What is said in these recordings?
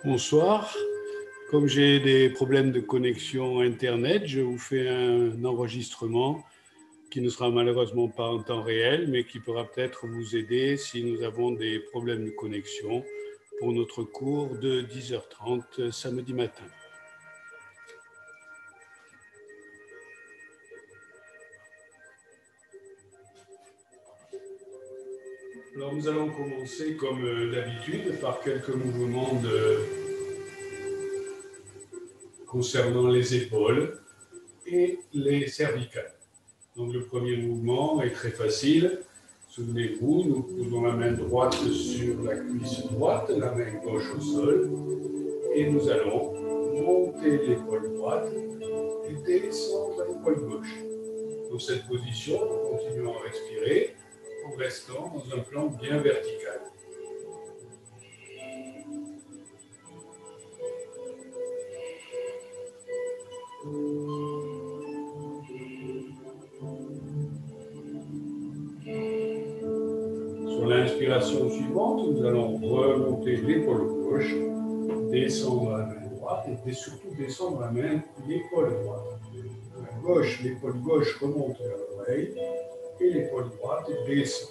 Bonsoir. Comme j'ai des problèmes de connexion Internet, je vous fais un enregistrement qui ne sera malheureusement pas en temps réel, mais qui pourra peut-être vous aider si nous avons des problèmes de connexion pour notre cours de 10h30 samedi matin. Alors nous allons commencer comme d'habitude par quelques mouvements concernant les épaules et les cervicales. Donc le premier mouvement est très facile. Souvenez-vous, nous posons la main droite sur la cuisse droite, la main gauche au sol, et nous allons monter l'épaule droite et descendre l'épaule gauche. Dans cette position, nous continuons à respirer en restant dans un plan bien vertical. Sur l'inspiration suivante, nous allons remonter l'épaule gauche, descendre la main droite et surtout descendre l'épaule droite. La gauche, l'épaule gauche remonte vers l'oreille et l'épaule droite descend.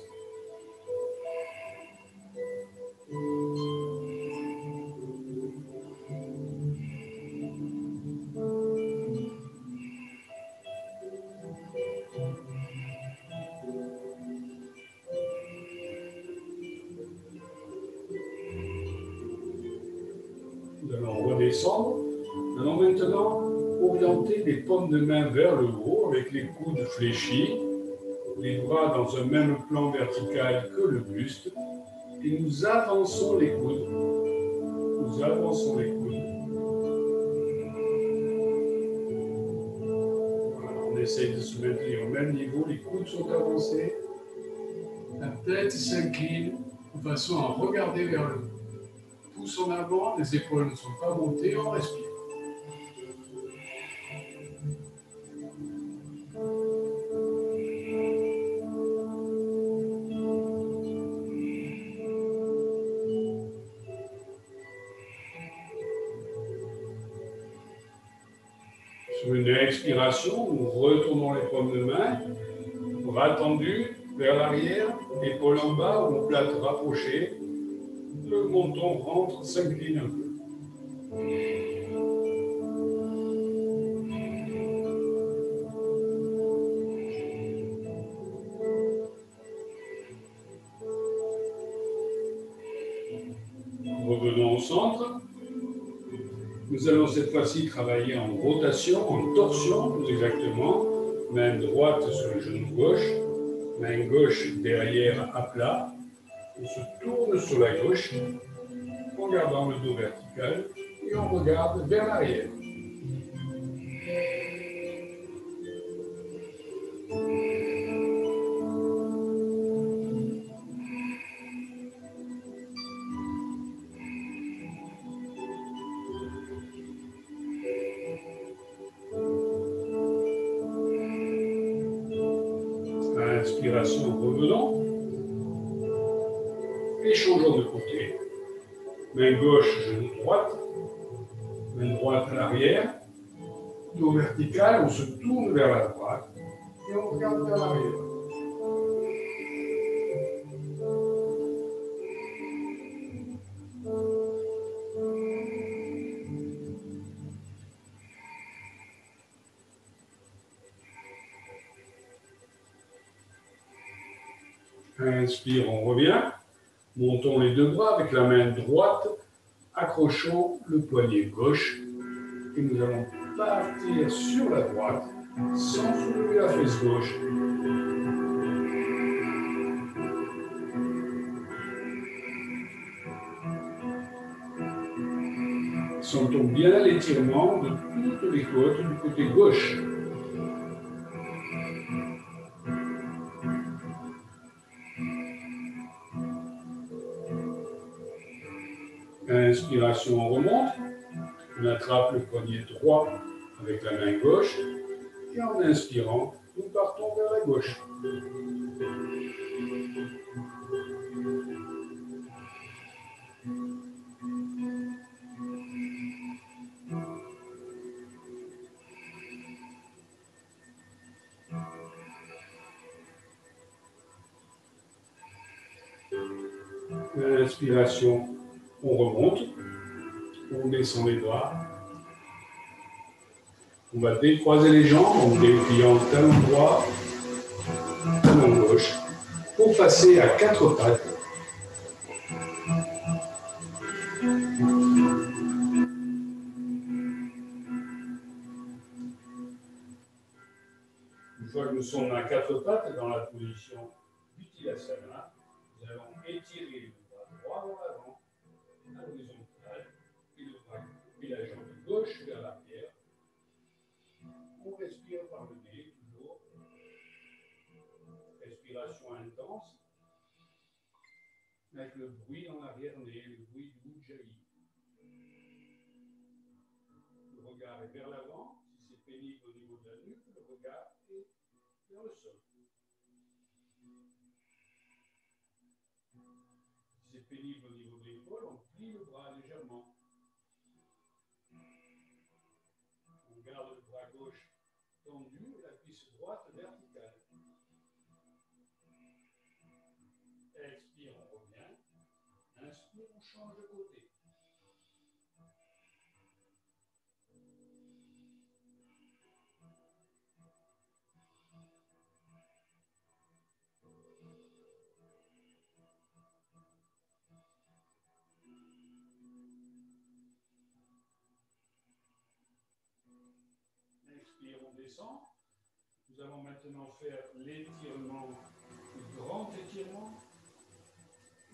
Nous allons redescendre. Nous allons maintenant orienter les paumes de main vers le haut avec les coudes fléchis, les bras dans un même plan vertical que le buste, et nous avançons les coudes. Nous avançons les coudes. Voilà, on essaye de se maintenir au même niveau, les coudes sont avancés, la tête s'incline de façon à regarder vers le haut. Pousse en avant, les épaules ne sont pas montées, on respire. Sur une expiration, nous retournons les paumes de main, bras tendus vers l'arrière, épaules en bas, omoplate rapprochée. Le menton rentre, s'incline un peu. Revenons au centre. Nous allons cette fois-ci travailler en rotation, en torsion plus exactement. Main droite sur le genou gauche, main gauche derrière à plat. On se tourne sur la gauche en gardant le dos vertical et on regarde vers l'arrière. Inspiration, revenons. Et changeons de côté. Main gauche, genou droite. Main droite à l'arrière. Dos vertical, on se tourne vers la droite. Et on regarde vers l'arrière. Inspire, on revient. Montons les deux bras avec la main droite. Accrochons le poignet gauche. Et nous allons partir sur la droite sans soulever la fesse gauche. Sentons bien l'étirement de toutes les côtes du côté gauche. Inspiration, on remonte. On attrape le poignet droit avec la main gauche. Et en inspirant, nous partons vers la gauche. Inspiration, on remonte, on descend les bras. On va décroiser les jambes en dépliant talon droit, talon gauche, pour passer à 4 pattes. Une fois que nous sommes à 4 pattes dans la position d'Uttanasana, nous allons étirer le bras droit vers l'avant, à l'horizontale, et la jambe gauche vers l'arrière. On respire par le nez, toujours. Respiration intense, avec le bruit dans l'arrière-nez, le bruit du Ujjayi. Le regard est vers l'avant. Si c'est pénible au niveau de la nuque, le regard est vers le sol. Si c'est pénible au niveau de l'épaule, on plie le bras légèrement. On garde le bras gauche tendu et la cuisse droite verticale. Expire, on revient. Inspire, on change de côté. Expire, on descend. Nous allons maintenant faire l'étirement, le grand étirement,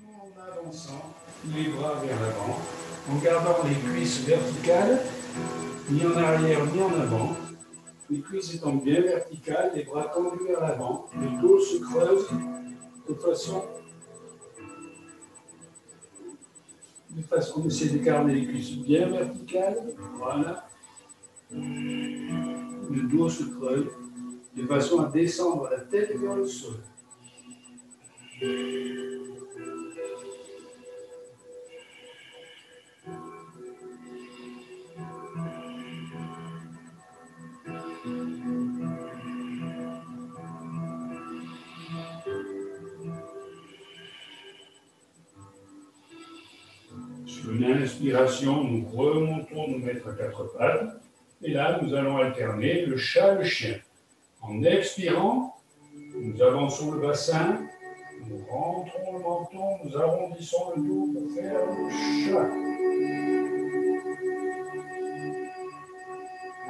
en avançant les bras vers l'avant, en gardant les cuisses verticales, ni en arrière ni en avant. Les cuisses étant bien verticales, les bras tendus vers l'avant, le dos se creuse de façon on essaie de garder les cuisses bien verticales, voilà. Le dos se creuse de façon à descendre la tête vers le sol. Sur une inspiration, nous remontons nous mettre à 4 pattes. Et là, nous allons alterner le chat, le chien. En expirant, nous avançons le bassin, nous rentrons le menton, nous arrondissons le dos pour faire le chat.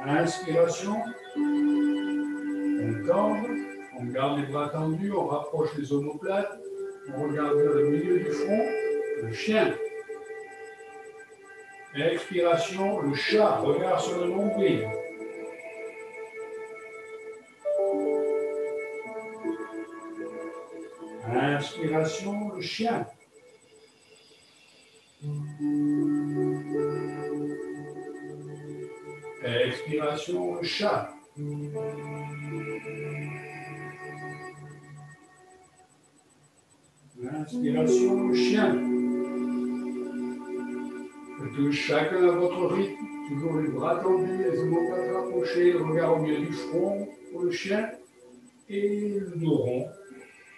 Inspiration, on tend, on garde les bras tendus, on rapproche les omoplates, on regarde vers le milieu du front, le chien. Expiration, le chat, regard sur le nombril. Inspiration, le chien. Expiration, le chat. Inspiration, le chien. Faites chacun à votre rythme, toujours les bras tendus, les omoplates rapprochés, le regard au milieu du front pour le chien et le dos rond.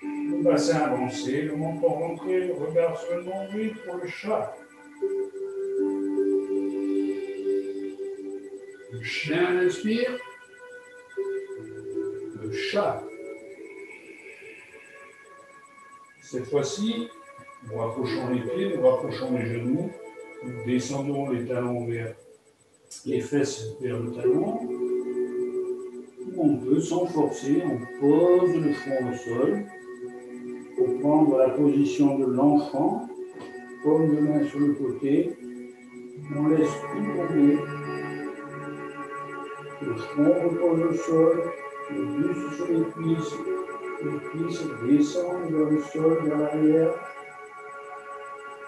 Le bassin avancé, le menton rentré, le regard sur le nombril pour le chat. Le chien inspire. Le chat. Cette fois-ci, nous rapprochons les pieds, nous rapprochons les genoux, nous descendons les talons vers les fesses vers le talon. On peut, sans forcer, on pose le front au sol pour prendre la position de l'enfant, paume de main sur le côté. On laisse tout tomber. Le front repose au sol, le buste sur les cuisses descendent vers le sol, vers l'arrière.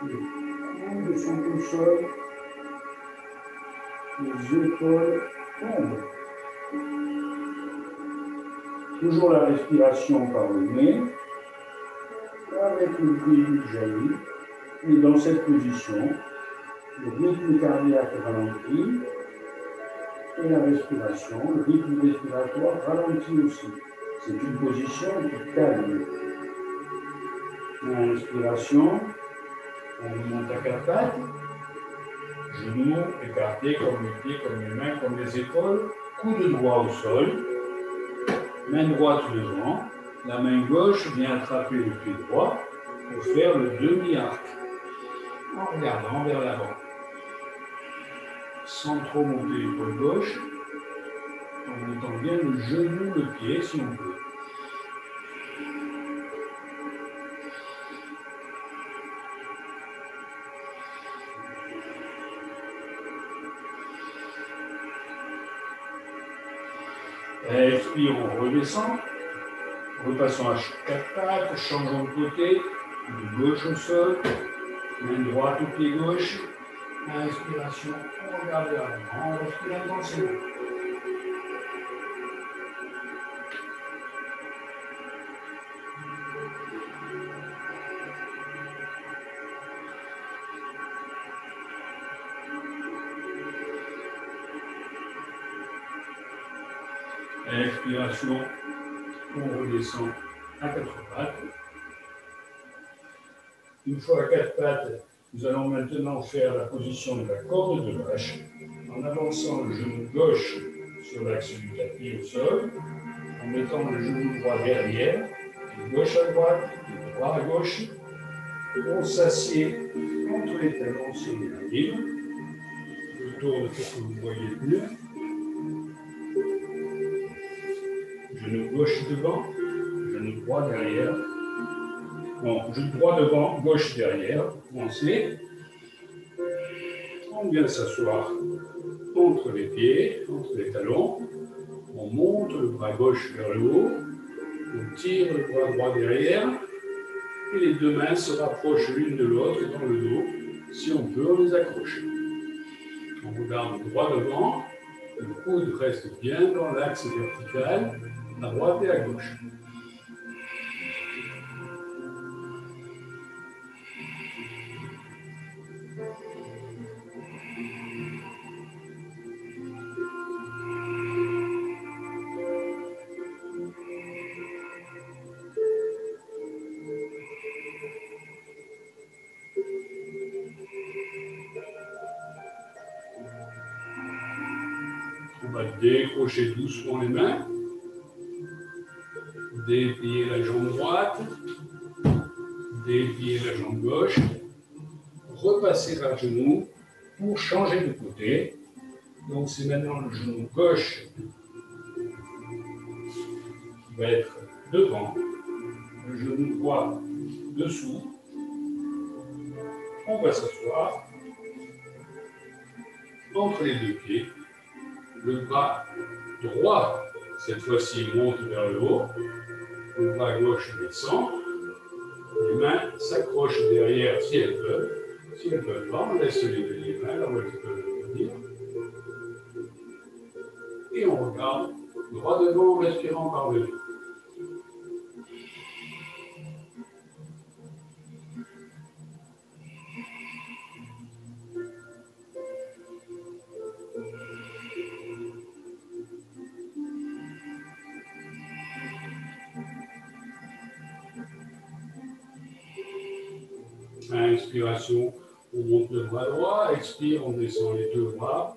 Les coudes sont au sol, les épaules tombent. Toujours la respiration par le nez, avec le bruit du Ujjayi. Et dans cette position, le rythme cardiaque ralentit et la respiration, le rythme respiratoire ralentit aussi. C'est une position qui calme. Inspiration, On remonte à quatre pattes. Genoux écartés comme les pieds, comme les mains, comme les épaules. Coude droit au sol. Main droite devant. La main gauche vient attraper le pied droit pour faire le demi-arc. En regardant vers l'avant. Sans trop monter l'épaule gauche. En mettant bien le genou, le pied si on peut. Expire, on redescend. Repassons à quatre pattes, changeons de côté. De gauche au sol. Main droite au pied gauche. Inspiration, on regarde vers l'avant, on respire intensément. Expiration, on redescend à quatre pattes. Une fois à quatre pattes, nous allons maintenant faire la position de la corde de vache en avançant le genou gauche sur l'axe du tapis au sol, en mettant le genou droit derrière, de gauche à droite, de droite à gauche. On s'assied entre les talons si on est libre. Je tourne pour que vous voyez mieux. Genou gauche devant, genou droit derrière. Bon, genou droit devant, gauche derrière. Avancez. On vient s'asseoir entre les pieds, entre les talons. On monte le bras gauche vers le haut. On tire le bras droit derrière. Et les deux mains se rapprochent l'une de l'autre dans le dos. Si on peut, on les accroche. On regarde droit devant. Le coude reste bien dans l'axe vertical, à droite et à gauche. On va décrocher doucement les mains, déplier la jambe droite, déplier la jambe gauche, repasser à genoux pour changer de côté. Donc c'est maintenant le genou gauche qui va être devant, le genou droit dessous. On va s'asseoir entre les deux pieds. Le bras droit, cette fois-ci, monte vers le haut. Le bras gauche descend. Les mains s'accrochent derrière si elles peuvent. Si elles ne peuvent pas, on laisse les mains là où elles peuvent venir. Et on regarde droit devant en respirant par le nez. Inspiration, on monte le bras droit. Expire, on descend les deux bras.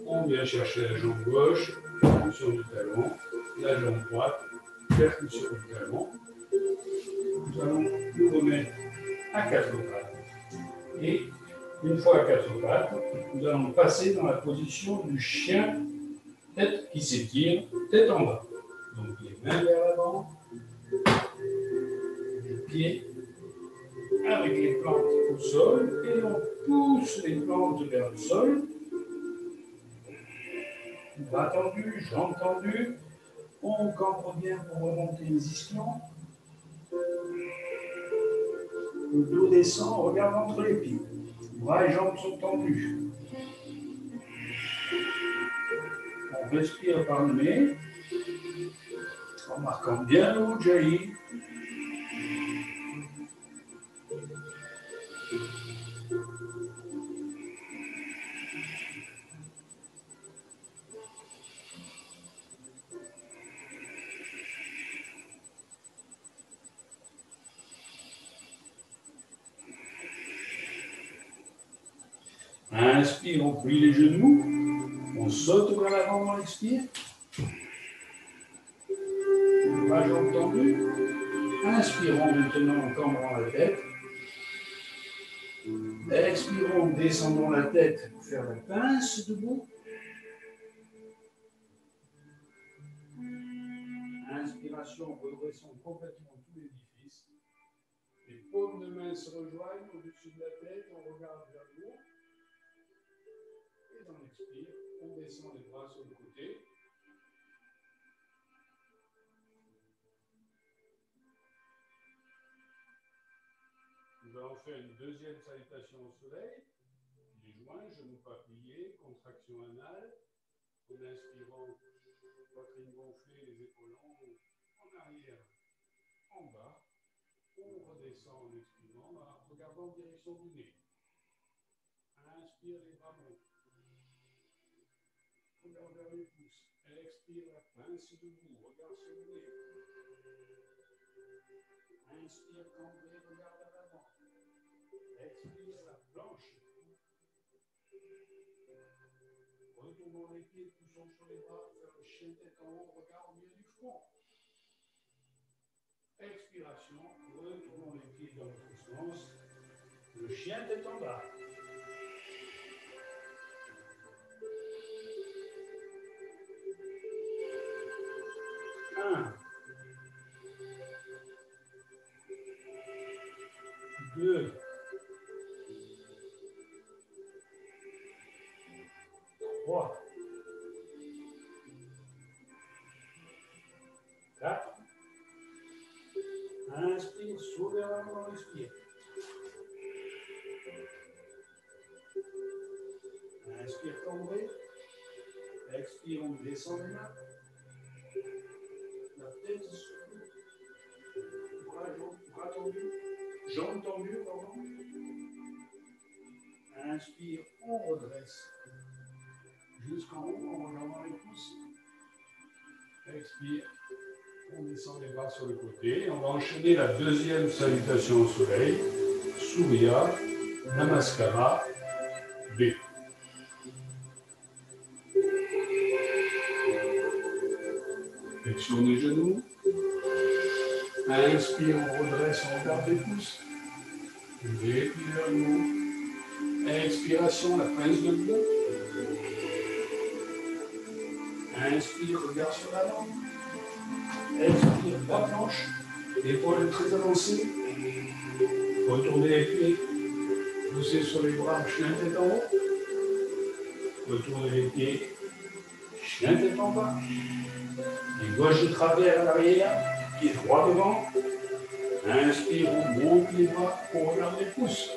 On vient chercher la jambe gauche, percussion du talon. La jambe droite, percussion du talon. Nous allons nous remettre à quatre pattes. Et une fois à quatre pattes, nous allons passer dans la position du chien, tête qui s'étire, tête en bas. Donc les mains vers l'avant, les pieds avec les plantes au sol, et on pousse les plantes vers le sol. Bras tendus, jambes tendues. On cambre bien pour remonter les ischions. Le dos descend, on regarde entre les pieds. Bras et jambes sont tendus. On respire par le nez, en marquant bien le Ujjayi. Inspire, on plie les genoux. On saute vers l'avant, on expire. La jambe tendue. Inspirons maintenant en cambrant la tête. Expirons, descendons la tête pour faire la pince debout. Inspiration, redressons complètement tout l'édifice. Les paumes de main se rejoignent au-dessus de la tête, on regarde vers le haut. Et on expire, on descend les bras sur le côté. Nous allons faire une deuxième salutation au soleil. Les joints, genoux pas pliés, contraction anale. En inspirant, poitrine gonflée, les épaules en arrière, en bas. On redescend en expirant, en regardant en direction du nez. Inspire, les bras montent. Regarde vers les pouces. Expire, la pince debout, regarde sur le nez. Inspire, cambré, regarde à l'avant. Expire, la planche. Retournons les pieds, poussons sur les bras, faire le chien tête en haut, regard au milieu du front. Expiration, retournons les pieds dans l'autre sens, le chien tête en bas. Un, deux, trois, quatre. Inspire, souffle vers l'avant, respire. Inspire, cambré. Expire, on descend les mains. La tête sur le bras tendus, jambes tendues, pardon. Inspire, on redresse. Jusqu'en haut, en regardant les pouces. Expire, on descend les bras sur le côté. On va enchaîner la deuxième salutation au soleil. Surya, Namaskara, B. Flexion des genoux. Inspire, on redresse, on regarde les pouces. Déplie vers le haut. Expiration, la pince debout. Inspire, regard sur l'avant. Expire, bras planche. Épaules très avancées. Retournez les pieds. Poussez sur les bras, chien tête en haut. Retournez les pieds. Chien tête en bas. Pied gauche de travers à l'arrière. Pied droit devant. Inspire, on monte les bras, on regarde les pouces.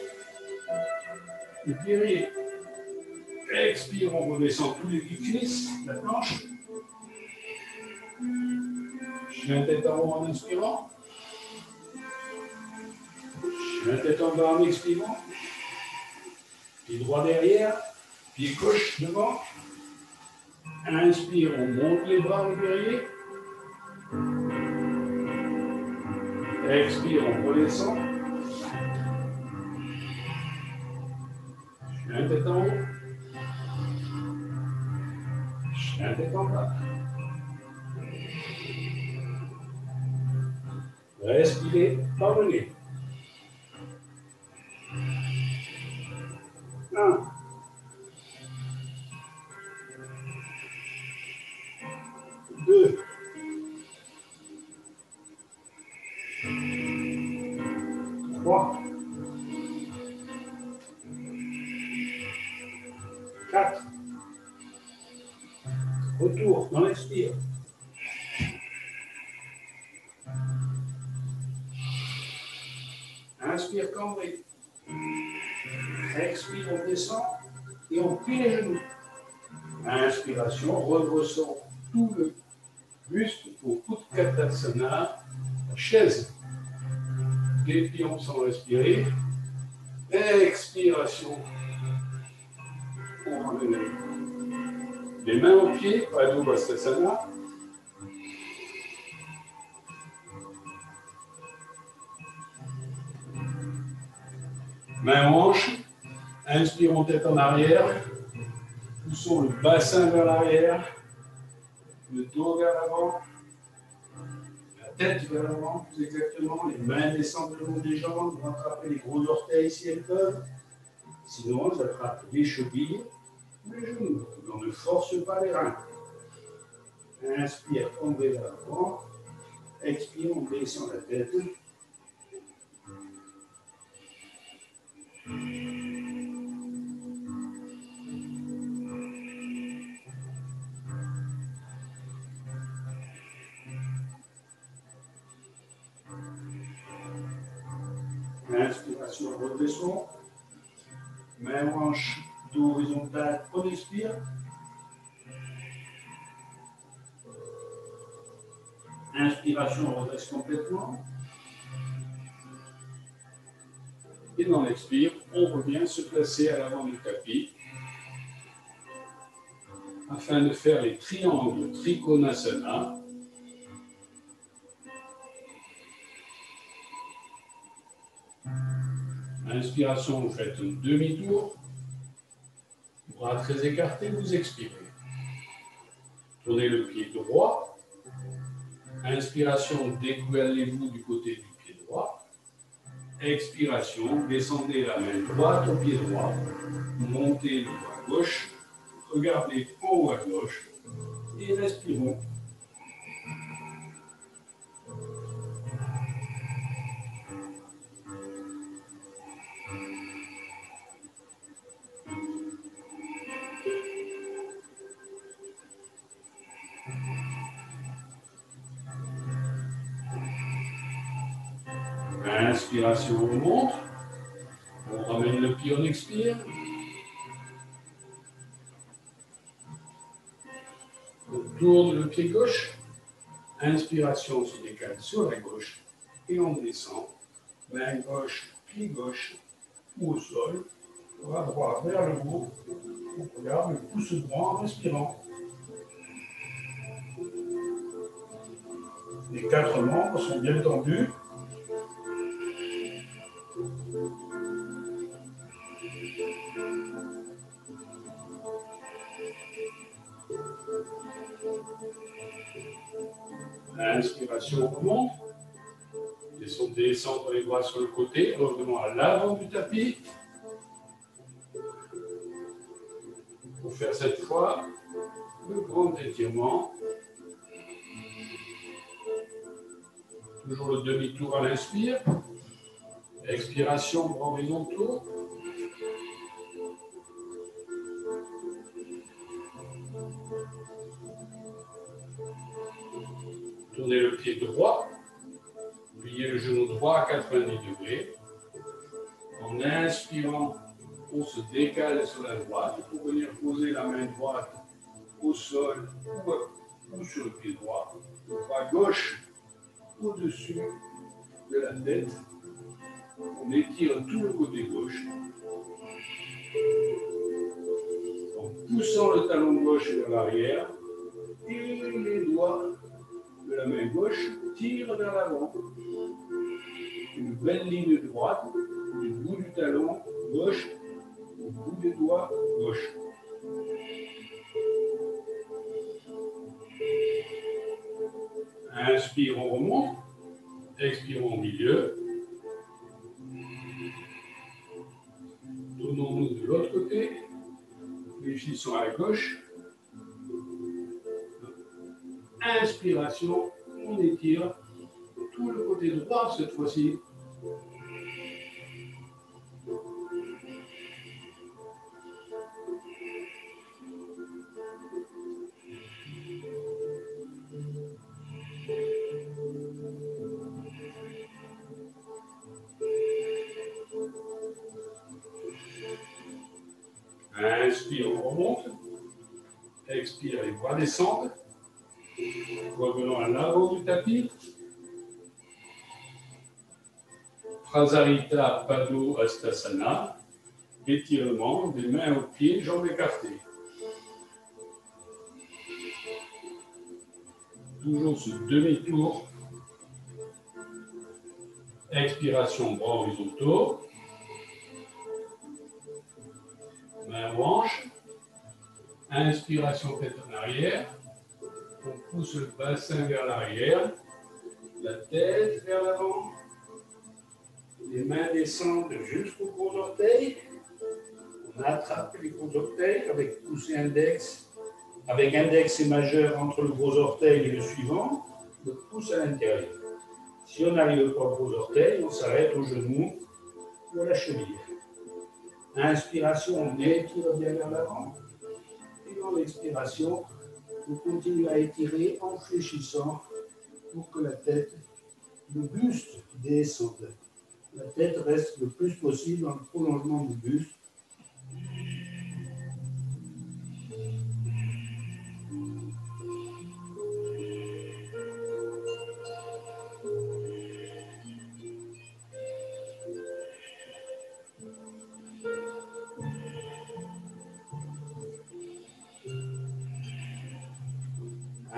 Les pieds. Expire, on redescend tous les cuisses, la planche. Chien tête en haut en inspirant. Chien tête en bas en expirant. Pied droit derrière, pied gauche devant. Inspire, on monte les bras au guerrier. Expire, on redescend. Chien tête en haut. Chien tête en bas. Respirez par le nez. 1. 2. 3. 4. Retour, on expire. Inspire, cambré. Expire, on descend et on plie les genoux. Inspiration, redressons tout le buste au Utkatasana, chaise. Déplions sans respirer. Expiration. On ramène les mains aux pieds, Padma Vastasana. Main hanche, Inspirons tête en arrière. Poussons le bassin vers l'arrière. Le dos vers l'avant. La tête vers l'avant, plus exactement. Les mains descendent le long des jambes. Rattrapez les gros orteils si elles peuvent. Sinon, j'attrape les chevilles ou les genoux. On ne force pas les reins. Inspire, tombez vers l'avant. Expire, on descend la tête. Inspiration, redescend. Main hanche, dos horizontal, on expire. Inspiration, on redresse complètement. Et dans l'expire, on revient se placer à l'avant du tapis afin de faire les triangles Trikonasana. Inspiration, vous faites un demi-tour. Bras très écartés, vous expirez. Tournez le pied droit. Inspiration, décollez-vous du côté du pied droit. Expiration, descendez la main droite au pied droit. Montez le bras gauche. Regardez en haut à gauche. Et respirons. Inspiration, on monte. On ramène le pied, on expire. On tourne le pied gauche. Inspiration, on se décale sur la gauche. Et on descend. Main gauche, pied gauche. Ou au sol. Bras droit vers le haut. On regarde le pouce droit en respirant. Les 4 membres sont bien tendus. Inspiration, on remonte. Descendre les bras sur le côté. Revenons à l'avant du tapis. Pour faire cette fois le grand étirement. Toujours le demi-tour à l'inspire. Expiration, bras horizontaux. Tournez le pied droit. Pliez le genou droit à 90 degrés. En inspirant, on se décale sur la droite pour venir poser la main droite au sol ou sur le pied droit. Le bras gauche au-dessus de la tête. On étire tout le côté gauche. En poussant le talon gauche vers l'arrière. Et les doigts de la main gauche tirent vers l'avant. Une belle ligne droite du bout du talon gauche au bout des doigts gauche. Inspire, on remonte. Expire au milieu. Tournons-nous de l'autre côté. Fléchissons à la gauche. Inspiration, on étire tout le côté droit cette fois-ci. Inspire, on remonte. Expire, les bras descendent. Revenons à l'avant du tapis. Prasarita Paddo Hastasana. Étirement des mains aux pieds, jambes écartées. Toujours ce demi-tour. Expiration, bras horizontaux. Inspiration tête en arrière. On pousse le bassin vers l'arrière. La tête vers l'avant. Les mains descendent jusqu'aux gros orteils. On attrape les gros orteils avec pouce et index. Avec index et majeur entre le gros orteil et le suivant. Le pouce à l'intérieur. Si on n'arrive pas au gros orteil, on s'arrête au genou ou à la cheville. Inspiration, on étire bien vers l'avant. Et dans l'expiration, on continue à étirer en fléchissant pour que la tête, le buste descende. La tête reste le plus possible dans le prolongement du buste.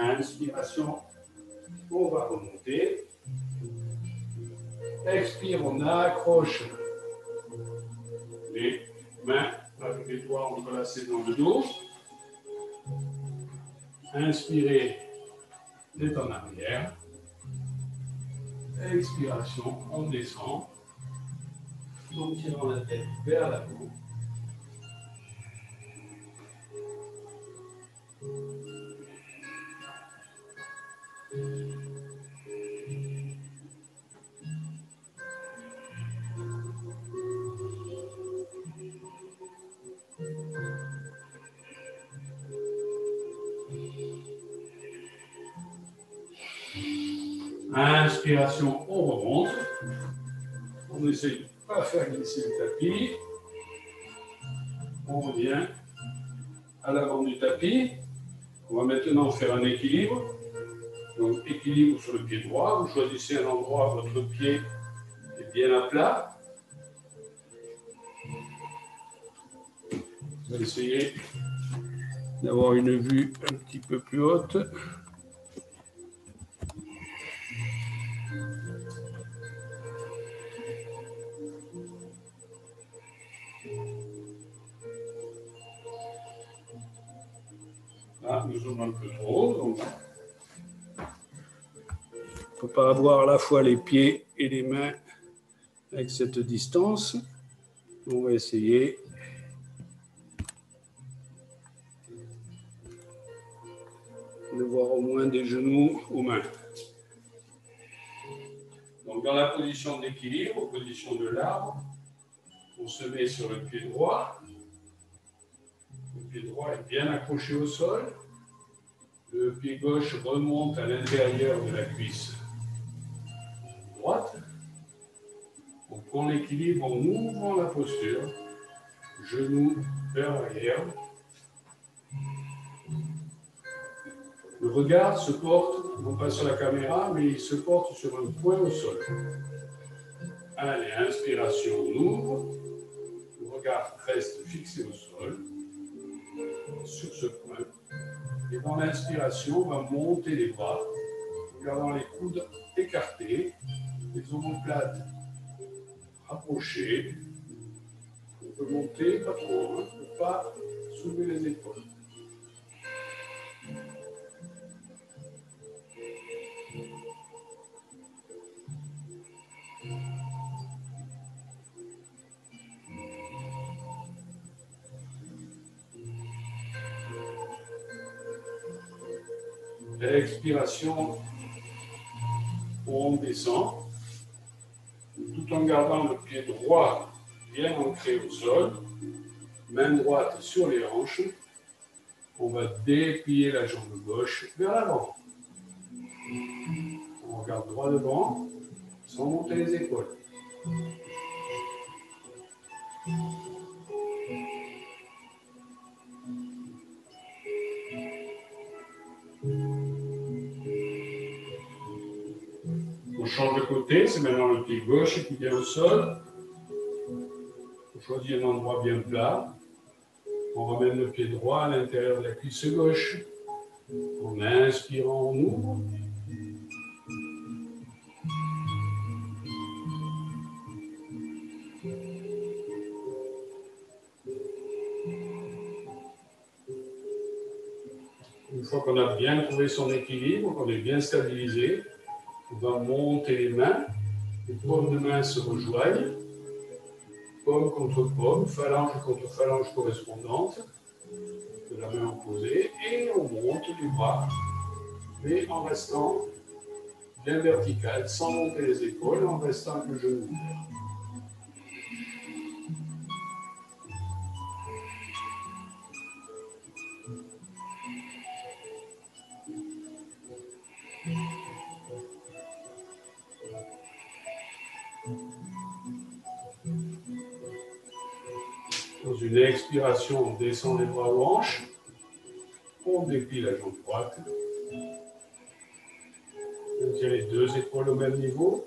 Inspiration, on va remonter. Expire, on accroche les mains avec les doigts entrelacés dans le dos. Inspirez, tête en arrière. Expiration, on descend. En tirant la tête vers l'avant. Inspiration, on remonte. On essaye de ne pas faire glisser le tapis. On revient à l'avant du tapis. On va maintenant faire un équilibre. Donc, équilibre sur le pied droit. Vous choisissez un endroit où votre pied est bien à plat. On va essayer d'avoir une vue un petit peu plus haute. Là, nous sommes un peu trop haut, donc on ne peut pas avoir à la fois les pieds et les mains avec cette distance. On va essayer. De voir au moins des genoux aux mains. Donc dans la position d'équilibre, position de l'arbre, on se met sur le pied droit. Le pied droit est bien accroché au sol. Le pied gauche remonte à l'intérieur de la cuisse droite. On prend l'équilibre en ouvrant la posture. Genoux vers l'arrière. Le regard se porte, non pas sur la caméra, mais il se porte sur un point au sol. Allez, inspiration, on ouvre. Le regard reste fixé au sol, sur ce point. Et dans l'inspiration, on va monter les bras, gardant les coudes écartés, les omoplates rapprochées. On peut monter, pas trop, pour pas soulever les épaules. Expiration, on descend, tout en gardant le pied droit bien ancré au sol, main droite sur les hanches. On va déplier la jambe gauche vers l'avant. On regarde droit devant, sans monter les épaules. On change de côté, c'est maintenant le pied gauche qui vient au sol. On choisit un endroit bien plat. On ramène le pied droit à l'intérieur de la cuisse gauche. En inspirant, on ouvre. Une fois qu'on a bien trouvé son équilibre, qu'on est bien stabilisé, on va monter les mains. Les paumes de main se rejoignent, paume contre paume, phalange contre phalange correspondante de la main opposée, et on monte les bras, mais en restant bien vertical, sans monter les épaules, en restant avec le genou ouvert. Dans une expiration, on descend les bras aux hanches, on déplie la jambe droite, on tient les deux épaules au même niveau.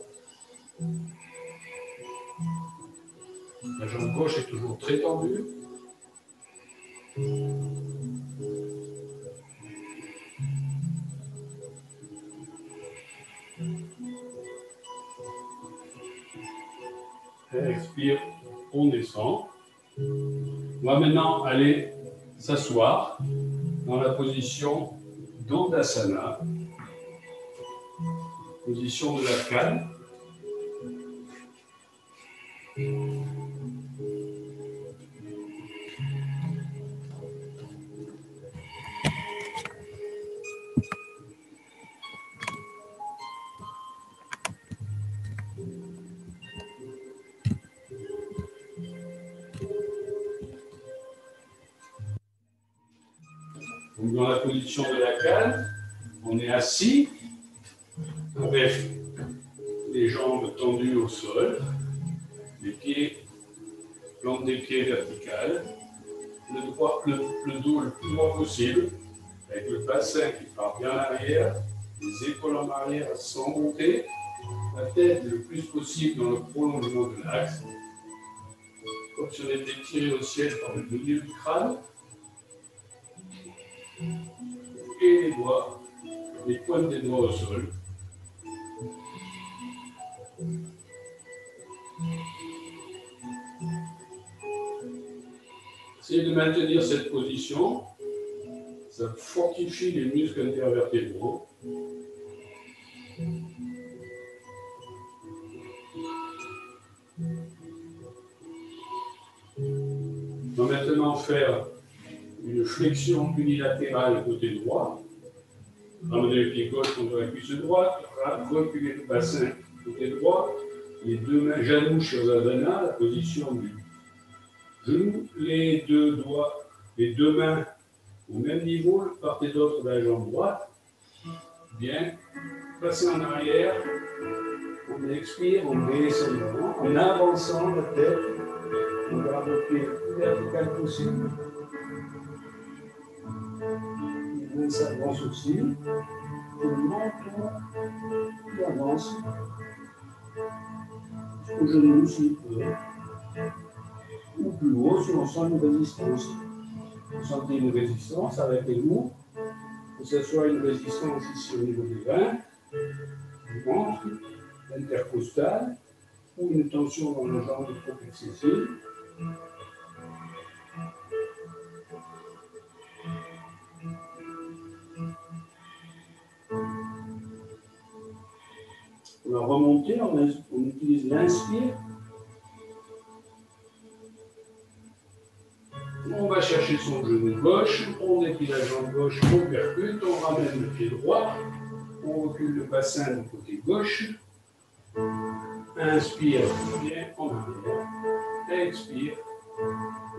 La jambe gauche est toujours très tendue. Expire, on descend. On va maintenant aller s'asseoir dans la position d'Ondasana, position de la canne. Donc dans la position de la canne, on est assis avec les jambes tendues au sol, les pieds, plante des pieds verticales, le dos le plus droit possible, avec le bassin qui part bien en arrière, les épaules en arrière sans monter, la tête le plus possible dans le prolongement de l'axe, comme si on était tiré au ciel par le milieu du crâne, et les doigts, les pointes des doigts au sol. Essayez de maintenir cette position, ça fortifie les muscles intervertébraux. On va maintenant faire une flexion unilatérale côté droit. Ramener le pied gauche contre la cuisse droite, reculer le bassin côté droit, les deux mains genoux sur Zavana, la position du genou, les deux doigts, les deux mains au même niveau, part et d'autre de la jambe droite. Bien, bassin en arrière, on expire, on descend en avançant la tête, on garde le pied vertical possible. On s'avance aussi, le menton qui avance jusqu'au genou s'il peut, ou plus haut si on sent une résistance. Vous sentez une résistance, arrêtez-vous, que ce soit une résistance ici au niveau des reins, du ventre, intercostal, ou une tension dans la jambe trop excessive. On va remonter, on utilise l'inspire. On va chercher son genou gauche, on déplie la jambe gauche, on percute, on ramène le pied droit, on recule le bassin du côté gauche. Inspire, bien en arrière. Expire,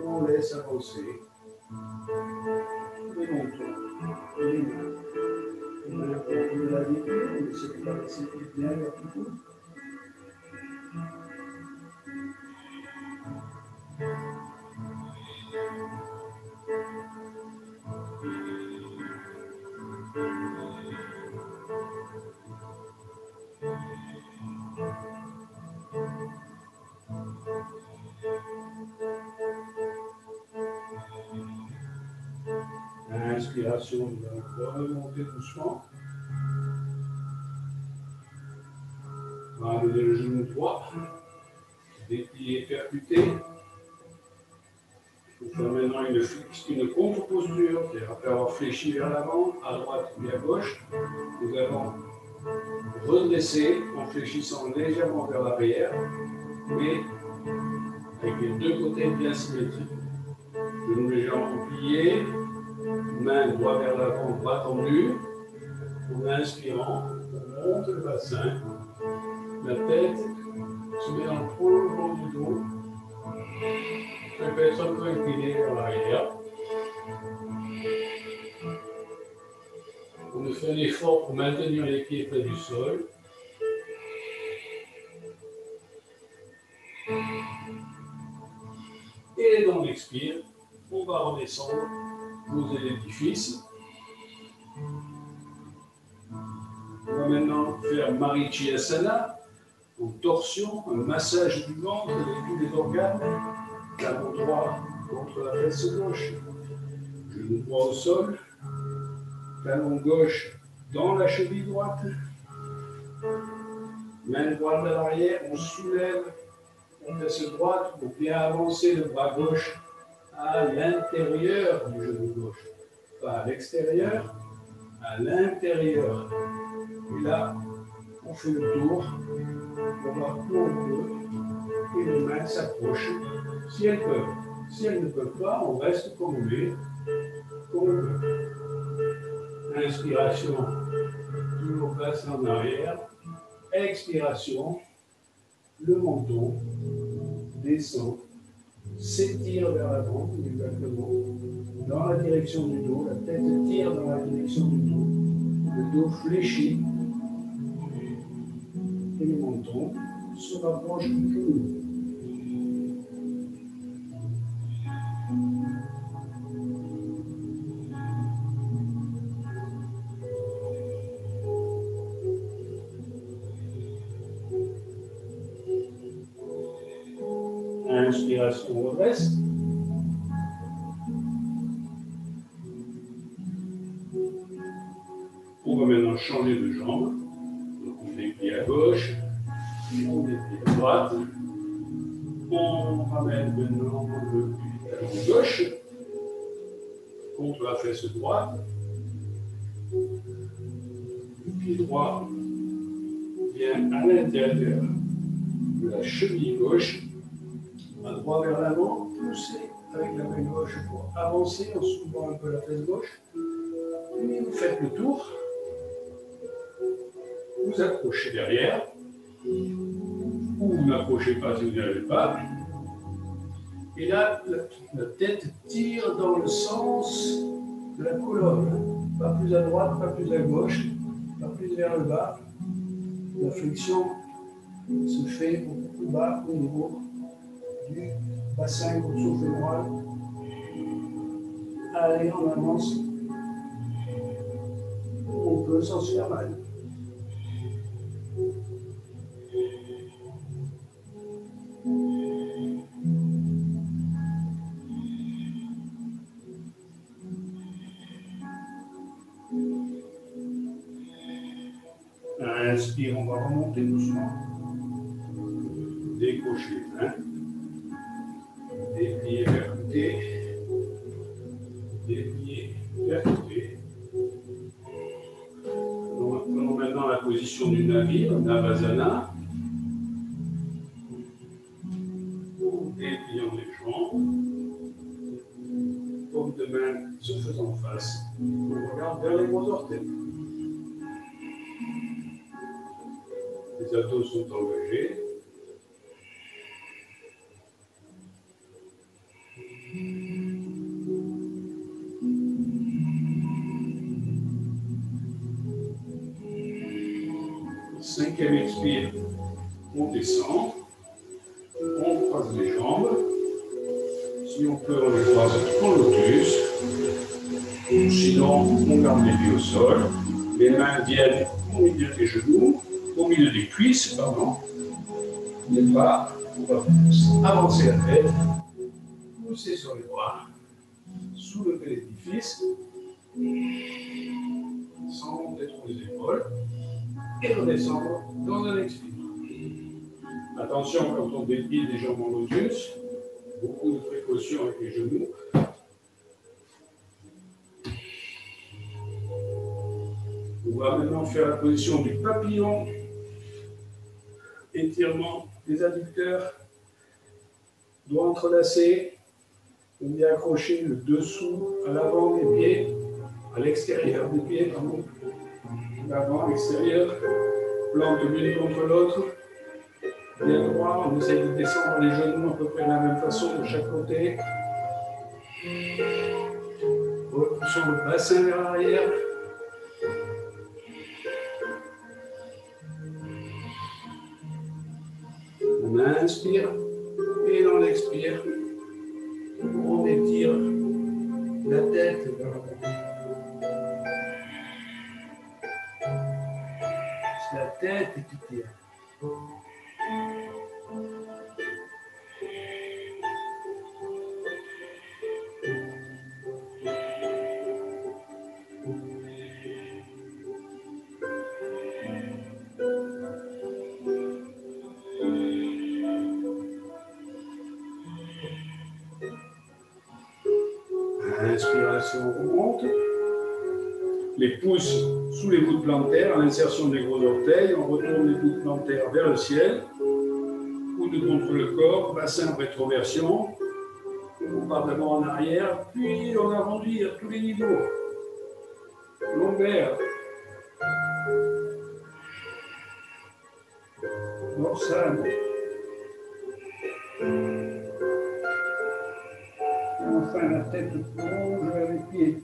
on laisse avancer. Remontons les mains. Les mains contre la vie, on essaie de balancer bien verticaux. Inspiration, on va remonter doucement. On va amener le genou droit, déplier, percuter. On fait maintenant une contre-posture, c'est-à-dire après avoir fléchi vers l'avant, à droite et à gauche, nous allons redresser en fléchissant légèrement vers l'arrière, mais avec les deux côtés bien symétriques. Genoux légèrement pliés, main droit vers l'avant, bras tendus. En inspirant, on monte le bassin, la tête se met dans le prolongement du dos, la personne un peu inclinée vers l'arrière. On fait un effort pour maintenir les pieds près du sol. Et dans l'expire, on va redescendre, poser l'édifice. On va maintenant faire Marichiyasana, en torsion, un massage du ventre et de tous les organes. Talon droit contre la fesse gauche, genou droit au sol, talon gauche dans la cheville droite, main droite à l'arrière, on soulève la fesse droite pour bien avancer le bras gauche à l'intérieur du genou gauche, pas à l'extérieur, à l'intérieur. Et là, on fait le tour, on va où on peut, et les mains s'approchent si elles peuvent. Si elles ne peuvent pas, on reste comme on est, comme on peut. Inspiration, toujours passer en arrière. Expiration, le menton descend, s'étire vers l'avant, exactement, dans la direction du dos, la tête tire dans la direction du dos, le dos fléchit, et le menton se rapproche du genou. Inspiration, on reste. On va maintenant changer de jambe. Donc on déplie à gauche, on déplie à droite. On ramène maintenant le talon gauche contre la fesse droite. Le pied droit vient à l'intérieur de la cheville gauche. Un droit vers l'avant, poussez avec la main gauche pour avancer en soulevant un peu la fesse gauche. Puis vous faites le tour. Vous accrochez derrière. Ou vous n'accrochez pas si vous n'y arrivez pas. Et là, la tête tire dans le sens de la colonne. Pas plus à droite, pas plus à gauche, pas plus vers le bas. La flexion se fait beaucoup plus bas au niveau du bassin gaucho-fémoral. Allez, on avance. On peut sans se faire mal. Inspire, on va remonter doucement. Décrocher les mains. Déplier vers côté. Déplier vers côté. Prenons maintenant la position du navire, Navasana. En dépliant les jambes. Paume de main se faisant face. On regarde vers les gros orteils. Les abdos sont engagés. Cinquième expire, on descend, on croise les jambes. Si on peut, on les croise en lotus. Sinon, on garde les pieds au sol. Les mains viennent au milieu des genoux, au milieu des cuisses, pardon. Les bras, on va avancer la tête, pousser sur les bras, soulever l'édifice, sans monter trop les épaules, et redescendre dans un expire. Attention quand on déplie les jambes en lotus, beaucoup de précautions avec les genoux. On va maintenant faire la position du papillon. Étirement des adducteurs, doigts entrelacés. On vient accrocher le dessous à l'avant des pieds, à l'extérieur des pieds, pardon. L'avant, l'extérieur, plante l'une contre l'autre. Bien droit, on essaie de descendre les genoux à peu près de la même façon de chaque côté. Repoussons le bassin vers l'arrière. On inspire et on expire. On étire la tête. C'est la tête qui tire. Inspiration, on remonte. Les pouces sous les voûtes plantaires, à l'insertion des gros orteils, on retourne les voûtes plantaires vers le ciel. Coude contre le corps, bassin en rétroversion. On part d'abord en arrière, puis on arrondit à tous les niveaux. Lombaire. Dorsale. Enfin, la tête plonge vers les pieds.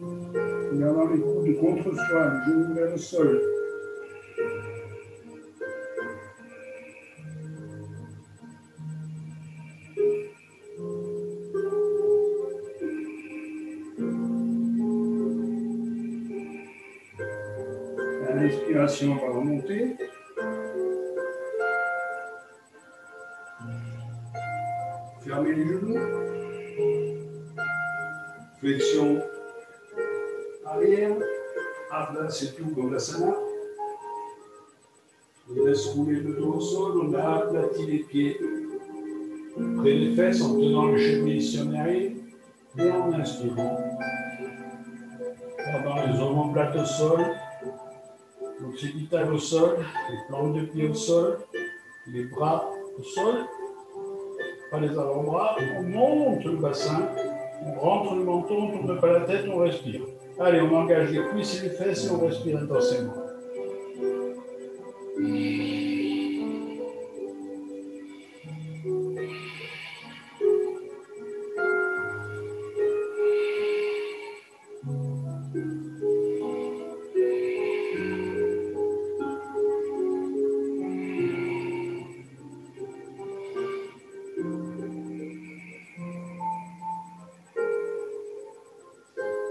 Gardant les coudes contre soi, les genoux vers le sol. L'inspiration va remonter. Fermez les genoux. Flexion arrière. Là, c'est tout comme l'asana. On laisse rouler le dos au sol. On a aplati les pieds près des fesses en tenant le cheville missionnaire et en inspirant. Gardant les omoplates au sol, l'occipital au sol, les plantes de pied au sol, les bras au sol, pas les avant-bras. On monte le bassin, on rentre le menton, on ne tourne pas la tête, on respire. Allez, on engage les cuisses et les fesses et on respire intensément.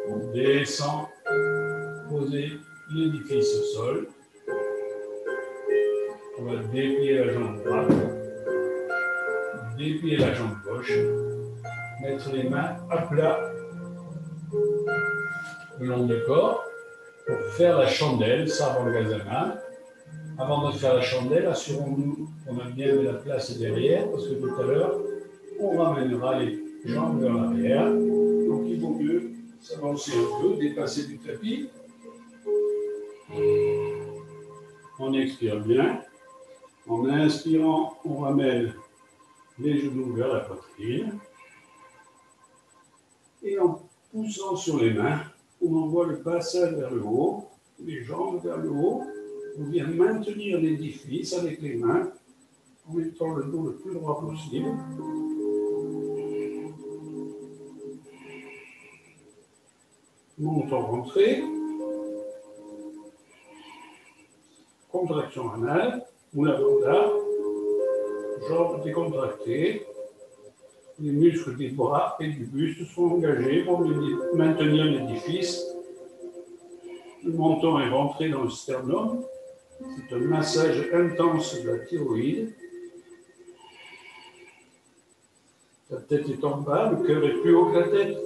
On descend, poser l'édifice au sol. On va déplier la jambe droite, déplier la jambe gauche, mettre les mains à plat le long du corps pour faire la chandelle, Sarvangasana. Avant de faire la chandelle, assurons-nous qu'on a bien de la place derrière, parce que tout à l'heure, on ramènera les jambes vers l'arrière. Donc il vaut mieux s'avancer un peu, dépasser du tapis. On expire bien. En inspirant, on ramène les genoux vers la poitrine. Et en poussant sur les mains, on envoie le passage vers le haut, les jambes vers le haut. On vient maintenir l'édifice avec les mains en mettant le dos le plus droit possible. Menton rentré. Contraction anale, Mula Bandha. Jambes décontractées. Les muscles des bras et du buste sont engagés pour maintenir l'édifice. Le menton est rentré dans le sternum. C'est un massage intense de la thyroïde. La tête est en bas, le cœur est plus haut que la tête.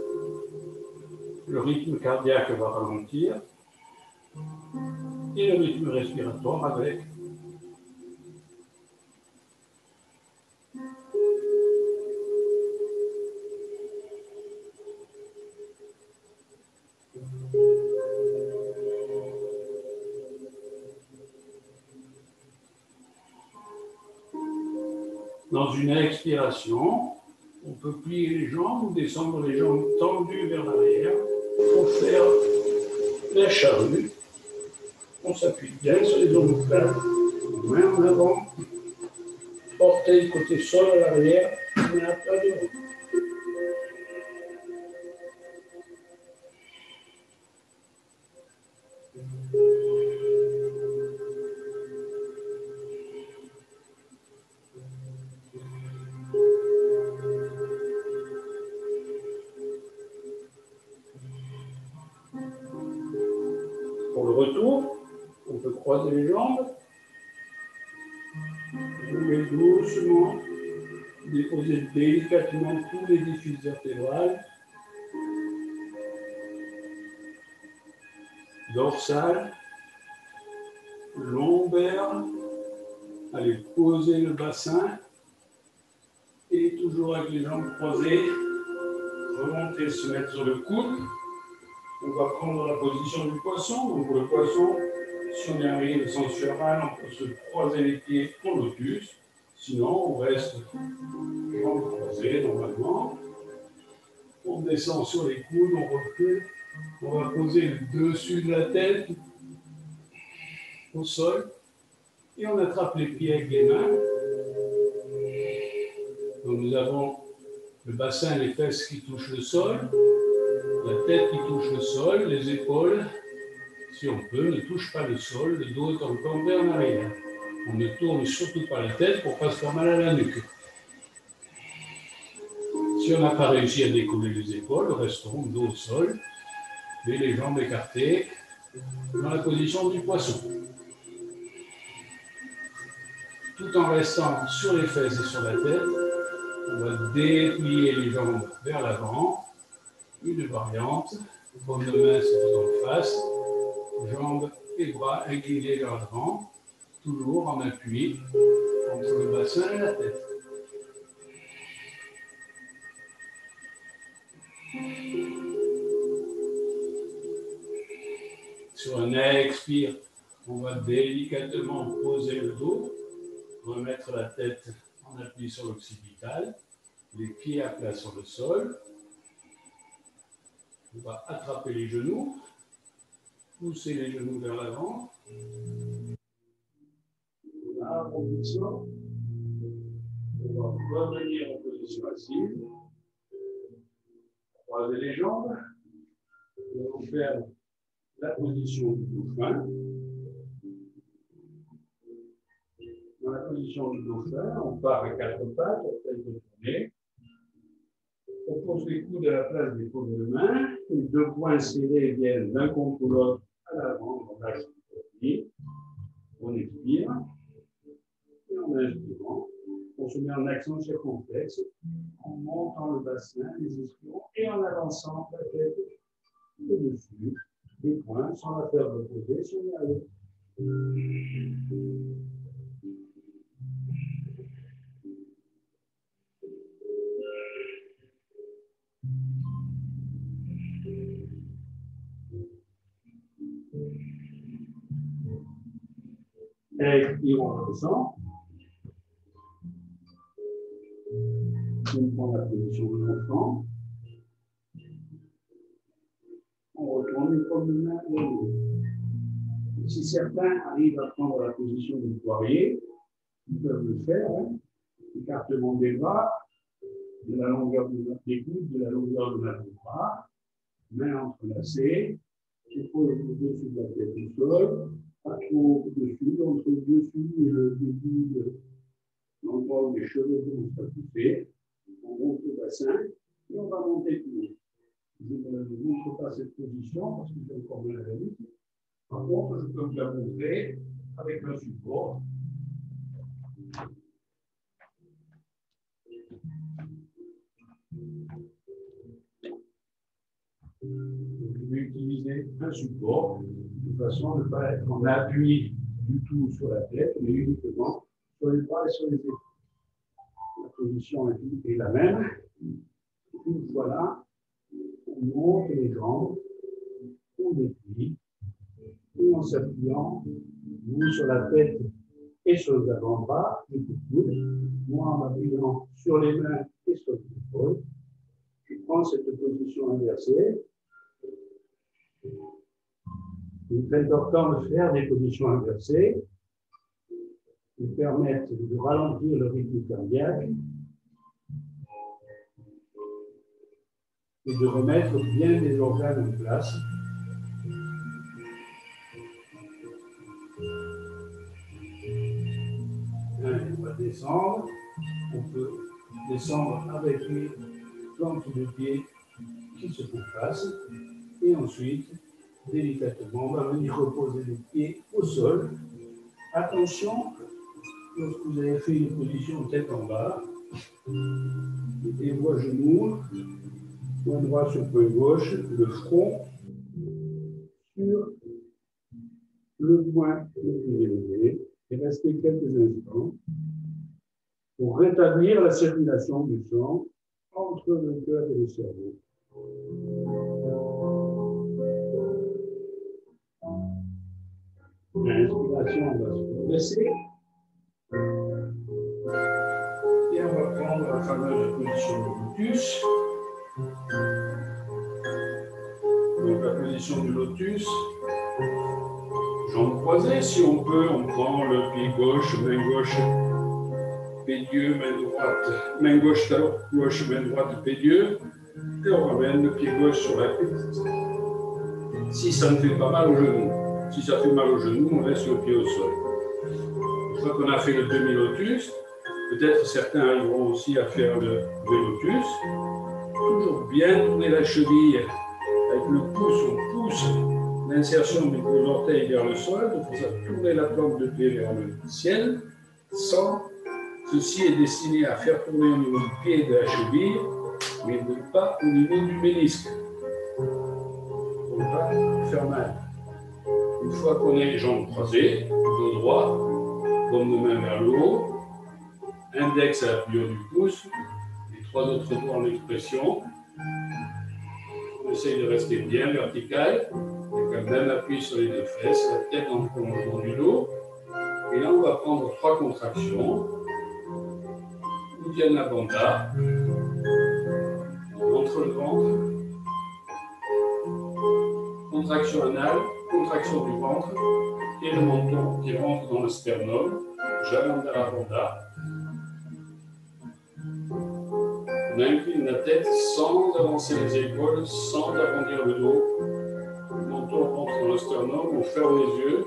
Le rythme cardiaque va ralentir. Et le rythme respiratoire avec. Dans une expiration, on peut plier les jambes ou descendre les jambes tendues vers l'arrière pour faire la charrue. On s'appuie bien sur les omoplates, main en avant, orteil côté sol à l'arrière, main à plat devant. Pour le retour, on peut croiser les jambes, rouler doucement, déposer délicatement tous les édifices vertébrales, dorsale, lombaire, allez poser le bassin et toujours avec les jambes croisées, remonter, se mettre sur le coude. On va prendre la position du poisson. Donc pour le poisson, si on y arrive sans cheval, on peut se croiser les pieds en lotus. Sinon, on reste jambes croisées normalement. On descend sur les coudes, on recule. On va poser le dessus de la tête au sol. Et on attrape les pieds avec les mains. Donc nous avons le bassin et les fesses qui touchent le sol. La tête qui touche le sol, les épaules, si on peut, ne touchent pas le sol, le dos est encore vers l'arrière. On ne tourne surtout pas la tête pour ne pas se faire mal à la nuque. Si on n'a pas réussi à décoller les épaules, restons dos au sol, et les jambes écartées dans la position du poisson. Tout en restant sur les fesses et sur la tête, on va déplier les jambes vers l'avant. Une variante, paume de main se faisant face, jambes et bras inclinés vers l'avant, toujours en appui entre le bassin et la tête. Sur un expire, on va délicatement poser le dos, remettre la tête en appui sur l'occipital, les pieds à plat sur le sol. On va attraper les genoux, pousser les genoux vers l'avant. Arrondissement. On va revenir en position assise. Croiser les jambes. On va faire la position du dauphin. Dans la position du dauphin, on part à quatre pattes, on fait de tourner. On pose les coudes à la place des paumes de main. Les deux poings serrés viennent l'un contre l'autre à l'avant. On lâche le pied. On expire. Et en inspirant, on se met en accent circonflexe en montant le bassin, les ischions et en avançant la tête au-dessus des poings sans la faire reposer sur les allées. Expire, on redescend. On prend la position de l'enfant. On retourne les paumes de main au dos. Si certains arrivent à prendre la position du poirier, ils peuvent le faire. Hein. Écartement des bras, de la longueur des coudes, de la longueur de l'avant-bras, mains entrelacées, épaules au-dessus de la tête au sol, pas trop au-dessus, entre le dessus et le début de l'endroit où les cheveux vont se pousser. On monte le bassin et on va monter tout. Je ne vous montre pas cette position parce que j'ai encore mal à la nuque. Par contre, je peux vous la montrer avec un support. Je vais utiliser un support de façon à ne pas être en appui du tout sur la tête, mais uniquement sur les bras et sur les épaules. La position est la même. Une fois là, on monte les jambes, on déplie, et en s'appuyant, vous sur la tête et sur les avant-bras, du coude. Moi, en m'appuyant sur les mains et sur les épaules, je prends cette position inversée. Il est très important de faire des positions inversées qui permettent de ralentir le rythme cardiaque et de remettre bien les organes en place. On va descendre. On peut descendre avec les plantes de pied qui se déplacent. Et ensuite, délicatement, on va venir reposer les pieds au sol. Attention, lorsque vous avez fait une position tête en bas, mettez-vous à genoux, point droit sur point gauche, le front sur le point le plus élevé, et restez quelques instants pour rétablir la circulation du sang entre le cœur et le cerveau. L'inspiration va se baisser. Et on va prendre la fameuse position de lotus. Donc la position du lotus, jambes croisées, si on peut, on prend le pied gauche, main gauche, pied Dieu, main droite, main gauche, talon gauche, main droite, pied Dieu, et on ramène le pied gauche sur la cuisse. Si ça ne fait pas mal au genou, si ça fait mal au genou, on laisse le pied au sol. Une fois qu'on a fait le demi-lotus, peut-être certains arriveront aussi à faire le lotus. Toujours bien tourner la cheville avec le pouce, on pousse l'insertion du gros orteil vers le sol, donc on va tourner la plante de pied vers le ciel, sans. Ceci est destiné à faire tourner au niveau du pied et de la cheville, mais pas au niveau du ménisque. On ne va pas faire mal. Une fois qu'on est les jambes croisées, dos droit, paume de main vers le haut, index à l'appui du pouce, les trois autres doigts en expression. On essaye de rester bien vertical, avec un même appui sur les deux fesses, la tête en prolongement du dos. Et là, on va prendre 3 contractions. Uddiyana Bandha, on rentre le ventre, contraction anale, contraction du ventre et le menton qui rentre dans le sternum, Jalandhara Bandha. On incline la tête sans avancer les épaules, sans arrondir le dos. Le menton rentre dans le sternum, on ferme les yeux,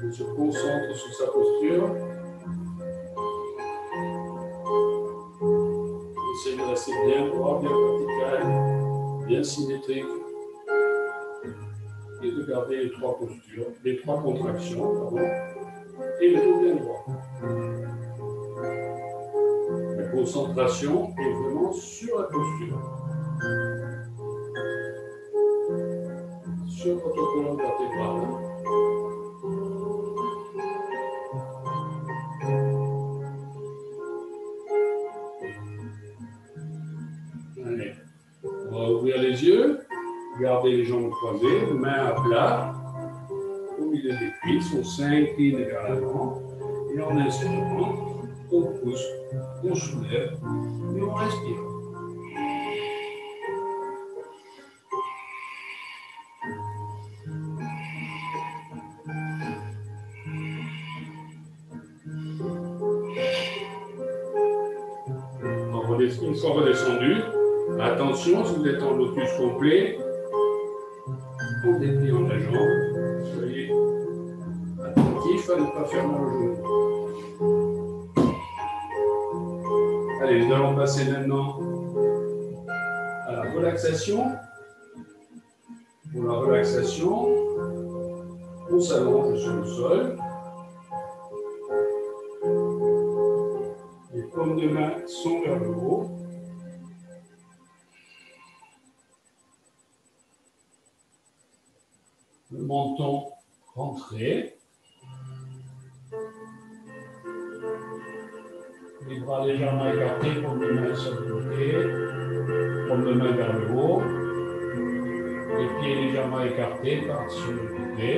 on se concentre sur sa posture. Essayez de rester bien droit, bien vertical, bien symétrique. Et de garder les 3 postures, les 3 contractions, pardon, et le dos bien droit. La concentration est vraiment sur la posture. Sur votre colonne vertébrale. Allez, on va ouvrir les yeux, garder les jambes croisées, mains à plat, au milieu des cuisses, on s'incline vers l'avant, et en inspirant, on pousse, on soulève, et on respire. Une fois redescendu, attention, si vous êtes en lotus complet, on déplie en la jambe, soyez attentifs à ne pas faire mal au genou. Allez, nous allons passer maintenant à la relaxation. Pour la relaxation, on s'allonge sur le sol. Les paumes de main sont vers le haut. Le menton rentré. Les bras légèrement écartés, paumes de main sur le côté. Paumes de main vers le haut. Les pieds légèrement écartés, partent sur le côté.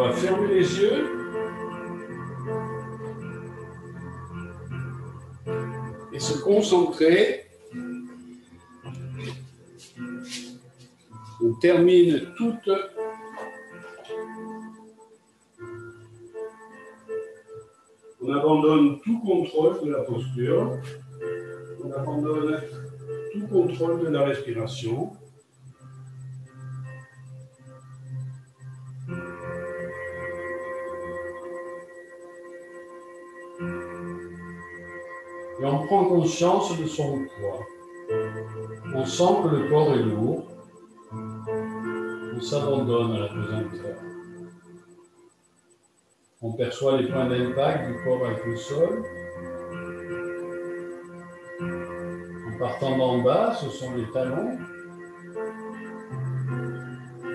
va fermer les yeux. Et se concentrer. On termine toute. On abandonne tout contrôle de la posture. On abandonne tout contrôle de la respiration. Et on prend conscience de son poids. On sent que le corps est lourd. On s'abandonne à la pesanteur. On perçoit les points d'impact du corps avec le sol. En partant d'en bas, ce sont les talons.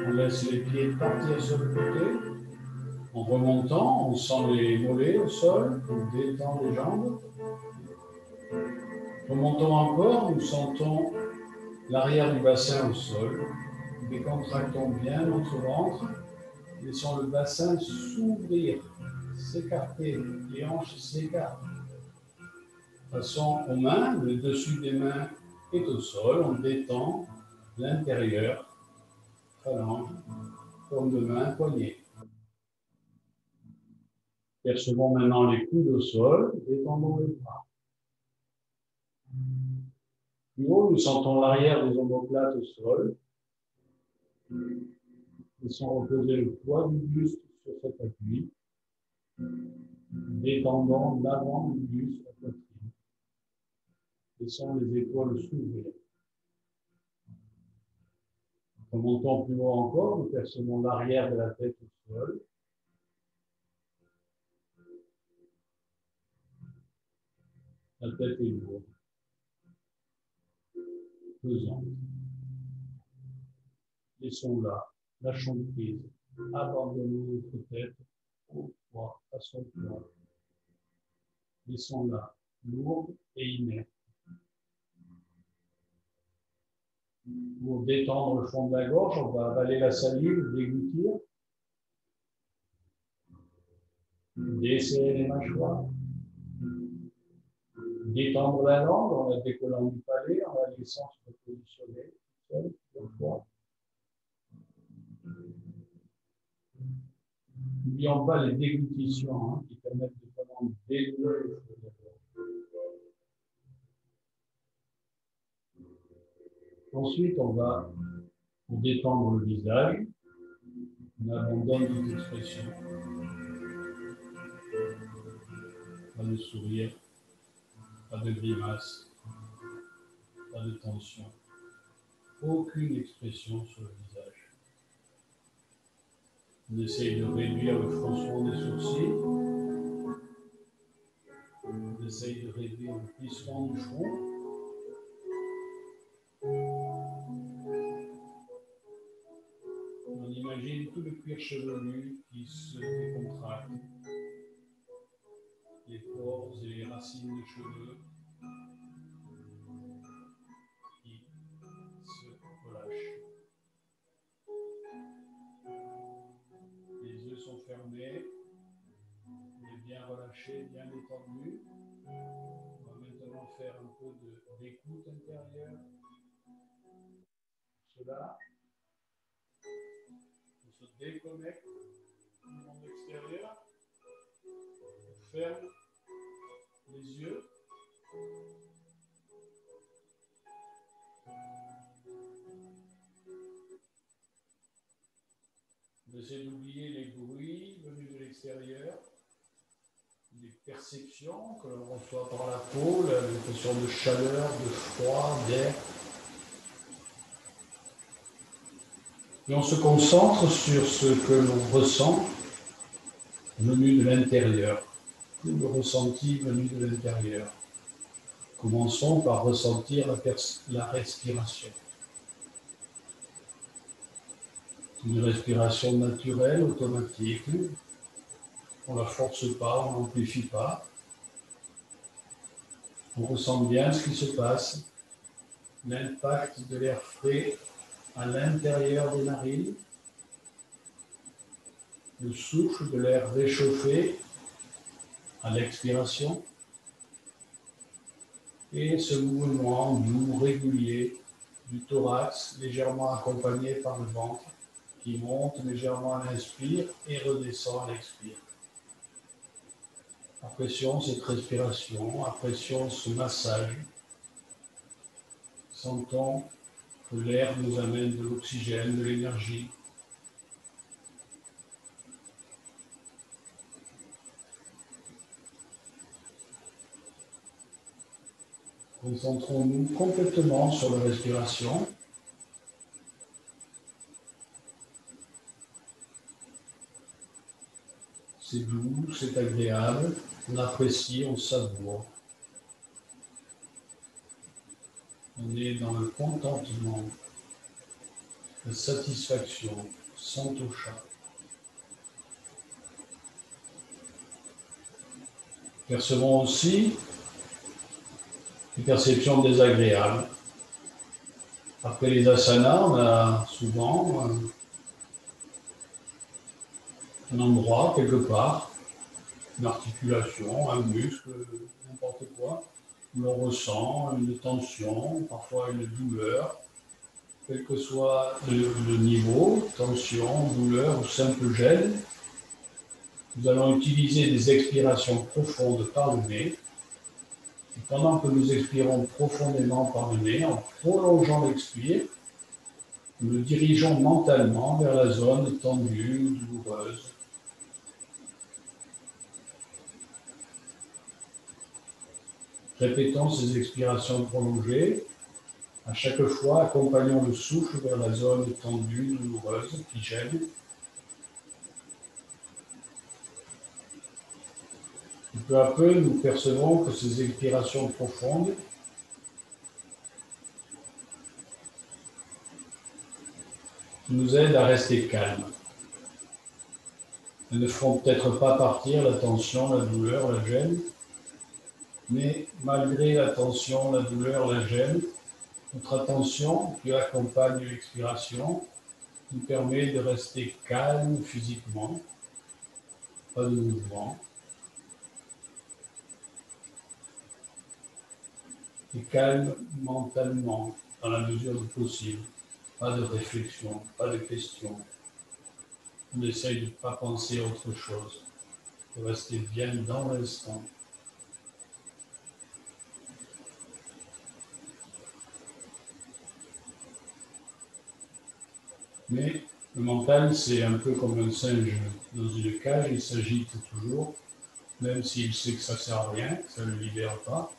On laisse les pieds partir sur le côté. En remontant, on sent les mollets au sol. On détend les jambes. Remontons encore, nous sentons l'arrière du bassin au sol. Décontractons bien notre ventre. Laissons le bassin s'ouvrir, s'écarter, les hanches s'écartent. Passons aux mains, le dessus des mains est au sol, on détend l'intérieur, phalange, paume de main, poignet. Percevons maintenant les coudes au sol, détendons les bras. Plus haut, nous sentons l'arrière des omoplates au sol. Laissons reposer le poids du buste sur cet appui. Détendons l'avant du buste, la poitrine. Laissons les épaules s'ouvrir. Remontons plus haut encore, nous percevons l'arrière de la tête au sol. La tête est lourde, pesante. Laissons-la, lâchons prise, abandonnons notre tête au poids, à son poids. Laissons-la, lourde et inerte. Pour détendre le fond de la gorge, on va avaler la salive, déglutir. Desserrer les mâchoires. Détendre la langue en la décollant du palais, en la laissant se repositionner. N'oublions pas les déglutitions qui permettent de vraiment dénouer le fond de la gorge. Ensuite, on va détendre le visage. On abandonne toute expression. Pas de sourire, pas de grimace, pas de tension. Aucune expression sur le visage. On essaye de réduire le froncement des sourcils. On essaye de réduire le plissement du front. On imagine tout le cuir chevelu qui se décontracte. Les pores et les racines des cheveux qui se relâchent. Les yeux sont fermés, mais bien relâchés, bien détendus. On va maintenant faire un peu d'écoute intérieure. Cela, on se déconnecte du monde extérieur. On ferme les yeux. On essaie d'oublier les bruits venus de l'extérieur, les perceptions que l'on reçoit par la peau, l'impression de chaleur, de froid, d'air. Et on se concentre sur ce que l'on ressent venu de l'intérieur, tout le ressenti venu de l'intérieur. Commençons par ressentir la respiration. Une respiration naturelle, automatique. On ne la force pas, on n'amplifie pas. On ressent bien ce qui se passe, l'impact de l'air frais à l'intérieur des narines. le souffle de l'air réchauffé à l'expiration et ce mouvement doux, régulier du thorax, légèrement accompagné par le ventre qui monte légèrement à l'inspire et redescend à l'expire. Apprécions cette respiration, apprécions ce massage. Sentons que l'air nous amène de l'oxygène, de l'énergie. Concentrons-nous complètement sur la respiration. C'est doux, c'est agréable, on apprécie, on savoure. On est dans le contentement, la satisfaction, santosha. Percevons aussi des perceptions désagréables. Après les asanas, on a souvent un endroit, quelque part, une articulation, un muscle, n'importe quoi, où l'on ressent une tension, parfois une douleur, quel que soit le niveau, tension, douleur ou simple gêne. Nous allons utiliser des expirations profondes par le nez. Et pendant que nous expirons profondément par le nez, en prolongeant l'expire, nous le dirigeons mentalement vers la zone tendue, douloureuse. Répétons ces expirations prolongées. À chaque fois, accompagnons le souffle vers la zone tendue, douloureuse, qui gêne. Et peu à peu, nous percevons que ces expirations profondes nous aident à rester calmes. Elles ne feront peut-être pas partir la tension, la douleur, la gêne, mais malgré la tension, la douleur, la gêne, notre attention qui accompagne l'expiration nous permet de rester calme physiquement, pas de mouvement, et calme mentalement dans la mesure du possible. Pas de réflexion, pas de questions. On essaye de ne pas penser à autre chose, de rester bien dans l'instant. Mais le mental, c'est un peu comme un singe dans une cage, il s'agite toujours, même s'il sait que ça ne sert à rien, que ça ne le libère pas.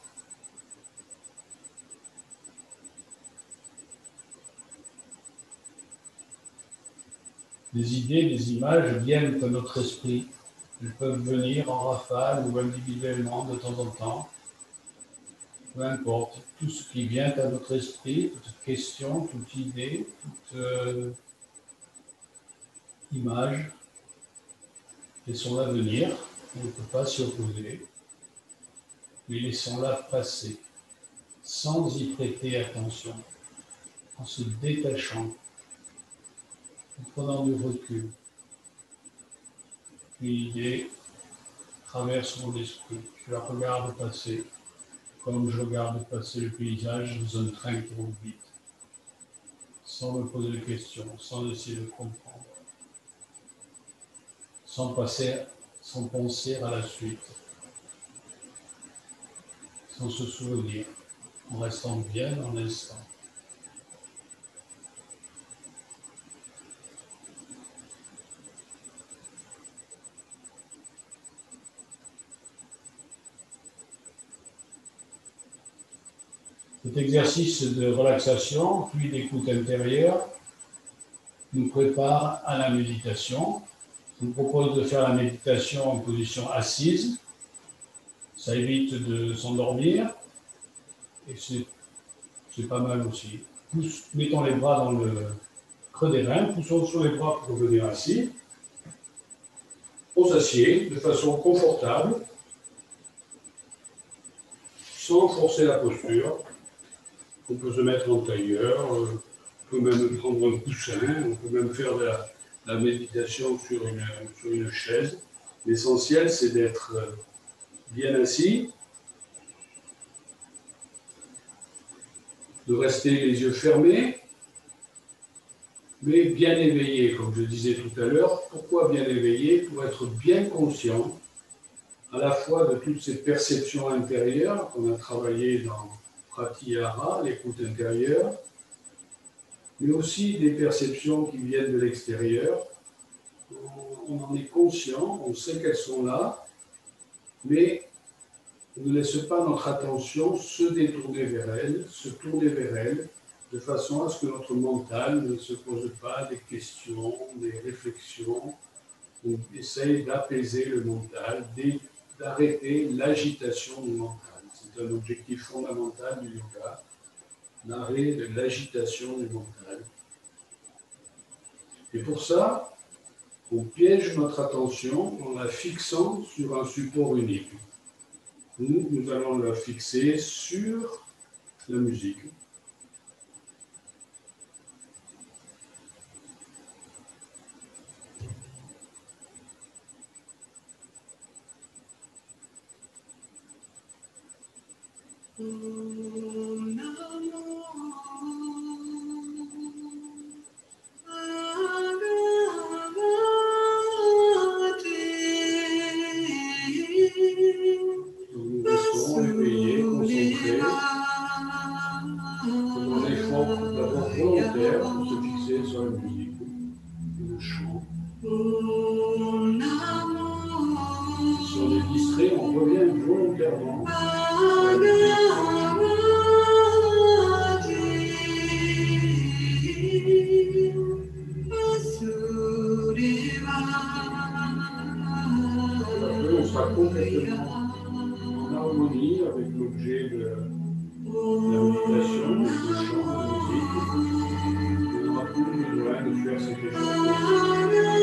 Des idées, des images viennent à notre esprit. Elles peuvent venir en rafale ou individuellement de temps en temps. Peu importe, tout ce qui vient à notre esprit, toute question, toute idée, toute image, laissons-la venir, on ne peut pas s'y opposer, mais laissons-la passer, sans y prêter attention, en se détachant, en prenant du recul. Une idée traverse mon esprit, je la regarde passer, comme je regarde passer le paysage dans un train qui roule vite, sans me poser de questions, sans essayer de comprendre, sans penser à la suite, sans se souvenir, en restant bien dans l'instant. Cet exercice de relaxation, puis d'écoute intérieure, nous prépare à la méditation. Je vous propose de faire la méditation en position assise. Ça évite de s'endormir et c'est pas mal aussi. Mettons les bras dans le creux des reins, poussons sur les bras pour revenir assis. On s'assied de façon confortable, sans forcer la posture. On peut se mettre en tailleur, on peut même prendre un coussin, on peut même faire la méditation sur une chaise. L'essentiel, c'est d'être bien assis, de rester les yeux fermés, mais bien éveillé, comme je disais tout à l'heure. Pourquoi bien éveillé? Pour être bien conscient à la fois de toutes ces perceptions intérieures qu'on a travaillées dans Pratyahara, l'écoute intérieure, mais aussi des perceptions qui viennent de l'extérieur. On en est conscient, on sait qu'elles sont là, mais on ne laisse pas notre attention se détourner vers elles, se tourner vers elles, de façon à ce que notre mental ne se pose pas des questions, des réflexions. On essaye d'apaiser le mental, d'arrêter l'agitation du mental. C'est un objectif fondamental du yoga, l'arrêt de l'agitation du mental. Et pour ça, on piège notre attention en la fixant sur un support unique. Nous allons la fixer sur la musique. Nous restons éveillés, concentrés, faisons l'effort d'abord volontaire de se fixer sur la musique, le chant. Si on est distrait, on revient volontairement sur la musique. Après, on sera complètement en harmonie avec l'objet de la méditation, le chant, la musique. On n'aura plus besoin de faire cet effort.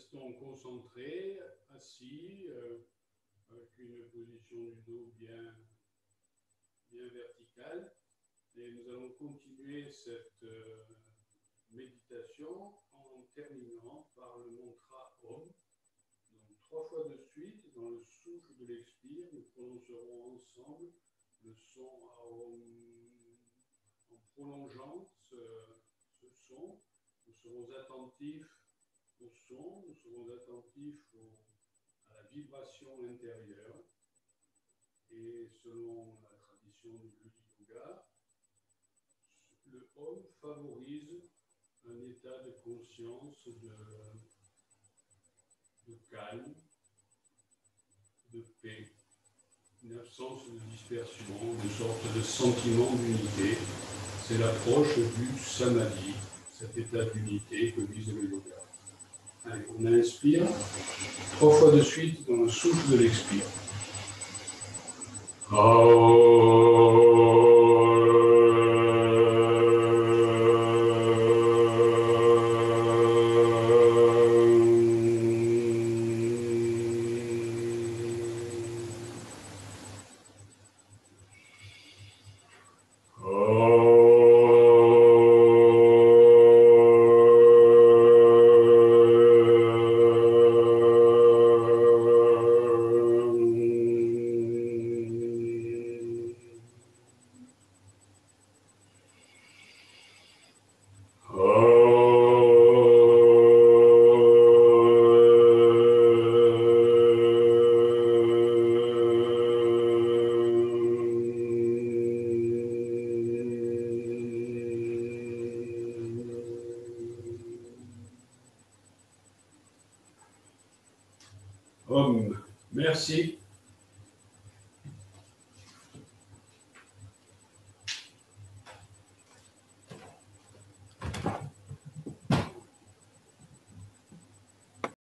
Restons concentrés, assis, avec une position du dos bien verticale. Et nous allons continuer cette méditation en terminant par le mantra Om. Donc 3 fois de suite, dans le souffle de l'expire, nous prononcerons ensemble le son Om. En prolongeant ce son, nous serons attentifs au son, nous serons attentifs à la vibration intérieure. Et selon la tradition du yoga, le Om favorise un état de conscience, de calme, de paix, une absence de dispersion, une sorte de sentiment d'unité. C'est l'approche du samadhi, cet état d'unité que vise le yoga. Allez, on inspire 3 fois de suite dans le souffle de l'expire. Om. Merci.